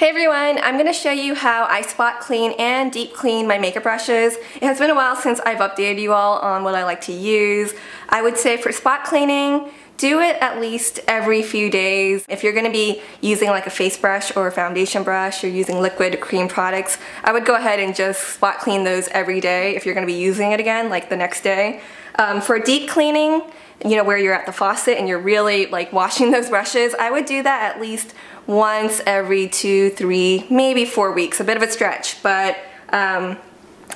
Hey everyone, I'm going to show you how I spot clean and deep clean my makeup brushes. It has been a while since I've updated you all on what I like to use. I would say for spot cleaning, do it at least every few days. If you're going to be using like a face brush or a foundation brush or using liquid or cream products, I would go ahead and just spot clean those every day if you're going to be using it again, like the next day. For deep cleaning, you know, where you're at the faucet and you're really like washing those brushes, I would do that at least once every 2, 3, maybe 4 weeks. A bit of a stretch, but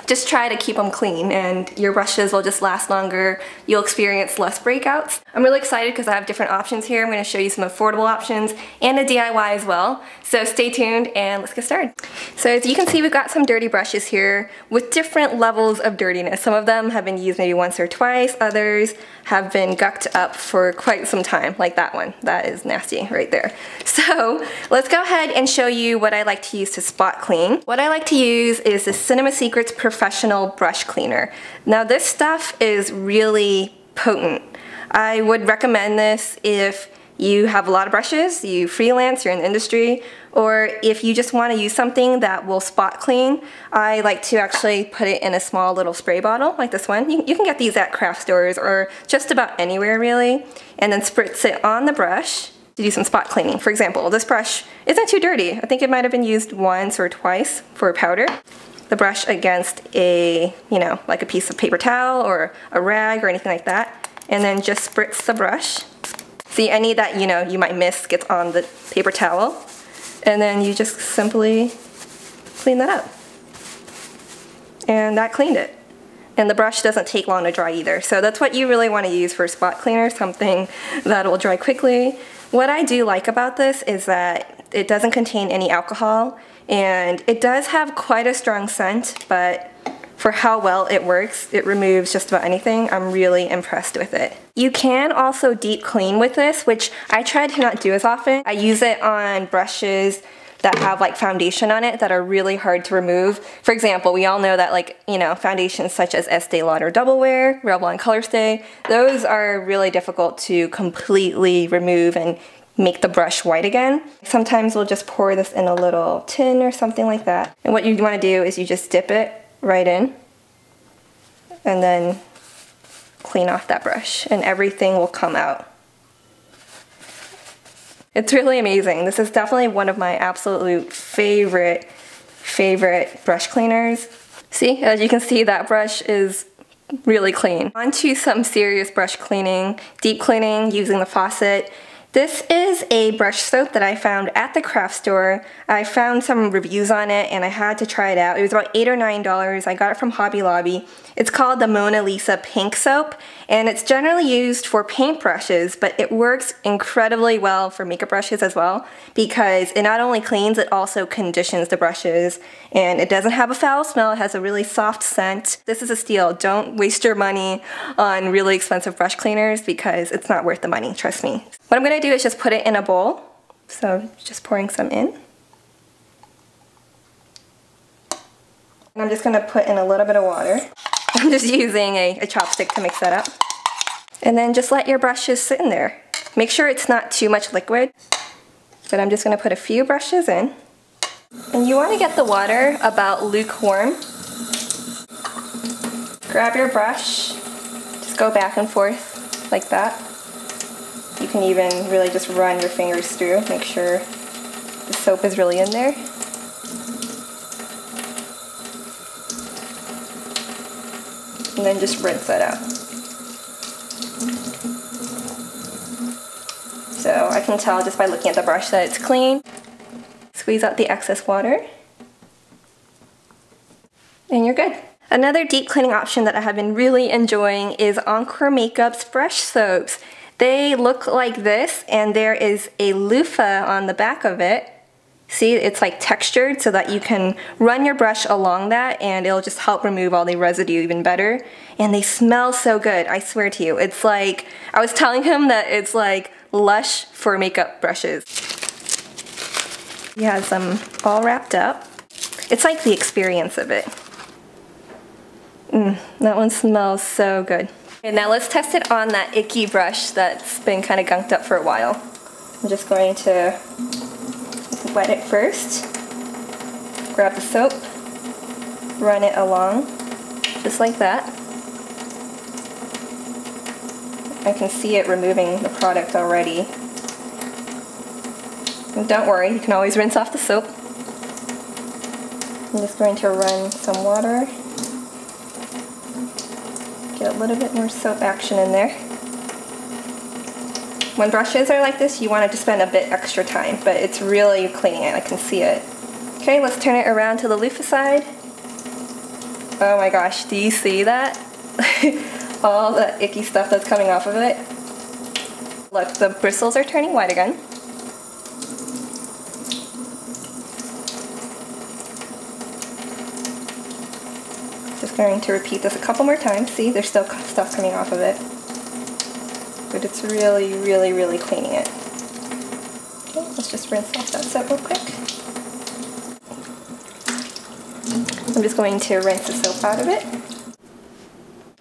just try to keep them clean and your brushes will just last longer. You'll experience less breakouts. I'm really excited because I have different options here. I'm going to show you some affordable options and a DIY as well. So stay tuned and let's get started. So as you can see, we've got some dirty brushes here with different levels of dirtiness. Some of them have been used maybe once or twice. Others have been gucked up for quite some time, like that one. That is nasty right there. So let's go ahead and show you what I like to use to spot clean. What I like to use is the Cinema Secrets Professional Brush Cleaner. Now this stuff is really potent. I would recommend this if you have a lot of brushes, you freelance, you're in the industry, or if you just want to use something that will spot clean. I like to actually put it in a small little spray bottle like this one. You can get these at craft stores or just about anywhere really, and then spritz it on the brush to do some spot cleaning. For example, this brush isn't too dirty. I think it might have been used once or twice for powder. The brush against a, like a piece of paper towel or a rag or anything like that, and then just spritz the brush. See, any that you might miss gets on the paper towel, and then you just simply clean that up. And that cleaned it. And the brush doesn't take long to dry either. So that's what you really want to use for spot cleaner, something that will dry quickly. What I do like about this is that it doesn't contain any alcohol, and it does have quite a strong scent, but for how well it works, it removes just about anything. I'm really impressed with it. You can also deep clean with this, which I try to not do as often. I use it on brushes that have like foundation on it that are really hard to remove. For example, we all know that foundations such as Estee Lauder Double Wear, Revlon Color Stay, those are really difficult to completely remove and make the brush white again. Sometimes we'll just pour this in a little tin or something like that. And what you want to do is you just dip it right in and then clean off that brush and everything will come out. It's really amazing. This is definitely one of my absolute favorite brush cleaners. See, as you can see, that brush is really clean. On to some serious brush cleaning, deep cleaning using the faucet. This is a brush soap that I found at the craft store. I found some reviews on it and I had to try it out. It was about $8 or $9. I got it from Hobby Lobby. It's called the Mona Lisa Pink Soap, and it's generally used for paint brushes, but it works incredibly well for makeup brushes as well because it not only cleans, it also conditions the brushes, and it doesn't have a foul smell. It has a really soft scent. This is a steal. Don't waste your money on really expensive brush cleaners because it's not worth the money, trust me. What I'm going to do is just put it in a bowl. So just pouring some in. And I'm just going to put in a little bit of water. I'm just using a chopstick to mix that up. And then just let your brushes sit in there. Make sure it's not too much liquid. But I'm just going to put a few brushes in. And you want to get the water about lukewarm. Grab your brush. Just go back and forth like that. You can even really just run your fingers through, make sure the soap is really in there. And then just rinse that out. So I can tell just by looking at the brush that it's clean. Squeeze out the excess water. And you're good. Another deep cleaning option that I have been really enjoying is Encore Makeup's brush soaps. They look like this, and there is a loofah on the back of it. See, it's like textured so that you can run your brush along that and it'll just help remove all the residue even better. And they smell so good, I swear to you. It's like, I was telling him that it's like Lush for makeup brushes. He has them all wrapped up. It's like the experience of it. That one smells so good. And now let's test it on that icky brush that's been kind of gunked up for a while. I'm just going to wet it first. grab the soap, run it along, just like that. I can see it removing the product already. And don't worry, you can always rinse off the soap. I'm just going to run some water. Get a little bit more soap action in there. When brushes are like this, you want to spend a bit extra time, but it's really cleaning it. I can see it. Okay, let's turn it around to the loofah side. Oh my gosh, do you see that? All the icky stuff that's coming off of it. Look, the bristles are turning white again. Just going to repeat this a couple more times. See, there's still stuff coming off of it. But it's really, really, really cleaning it. Okay, let's just rinse off that soap real quick. I'm just going to rinse the soap out of it.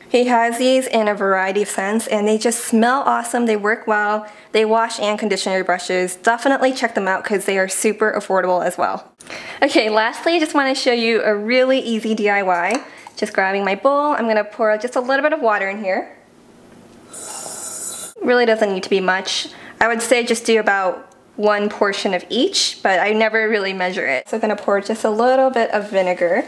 He has these in a variety of scents and they just smell awesome, they work well, they wash and condition your brushes. Definitely check them out because they are super affordable as well. Okay, lastly, I just want to show you a really easy DIY. Just grabbing my bowl, I'm going to pour just a little bit of water in here. Really doesn't need to be much. I would say just do about 1 portion of each, but I never really measure it. So I'm going to pour just a little bit of vinegar.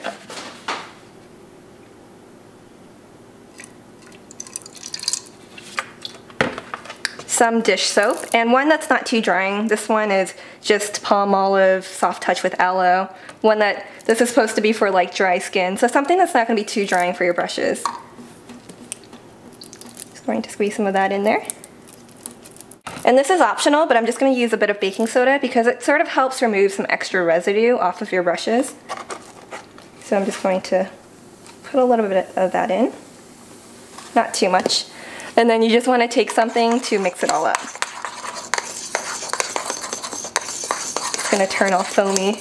Some dish soap, and one that's not too drying. This one is just Palmolive Soft Touch with Aloe. This is supposed to be for like dry skin, so something that's not going to be too drying for your brushes. Just going to squeeze some of that in there. And this is optional, but I'm just going to use a bit of baking soda because it sort of helps remove some extra residue off of your brushes. So I'm just going to put a little bit of that in. Not too much. And then you just want to take something to mix it all up. It's going to turn all foamy.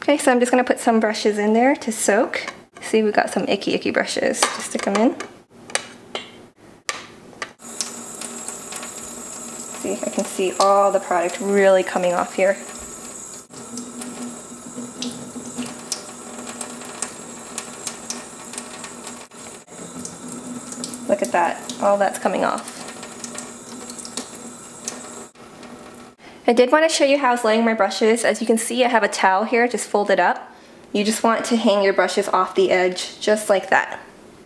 Okay, so I'm just going to put some brushes in there to soak. See, we've got some icky brushes. Just stick them in. See, I can see all the product really coming off here. Look at that, all that's coming off. I did want to show you how I was laying my brushes. As you can see, I have a towel here just folded up. You just want to hang your brushes off the edge, just like that.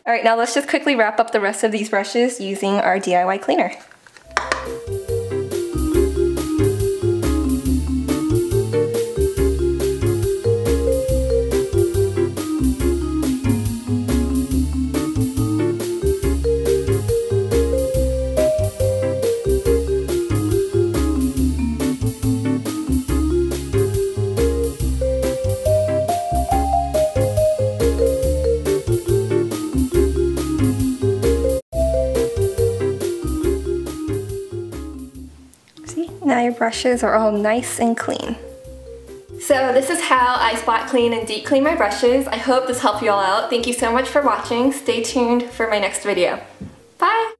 Alright, now let's just quickly wrap up the rest of these brushes using our DIY cleaner. Now your brushes are all nice and clean. So this is how I spot clean and deep clean my brushes. I hope this helped you all out. Thank you so much for watching. Stay tuned for my next video. Bye!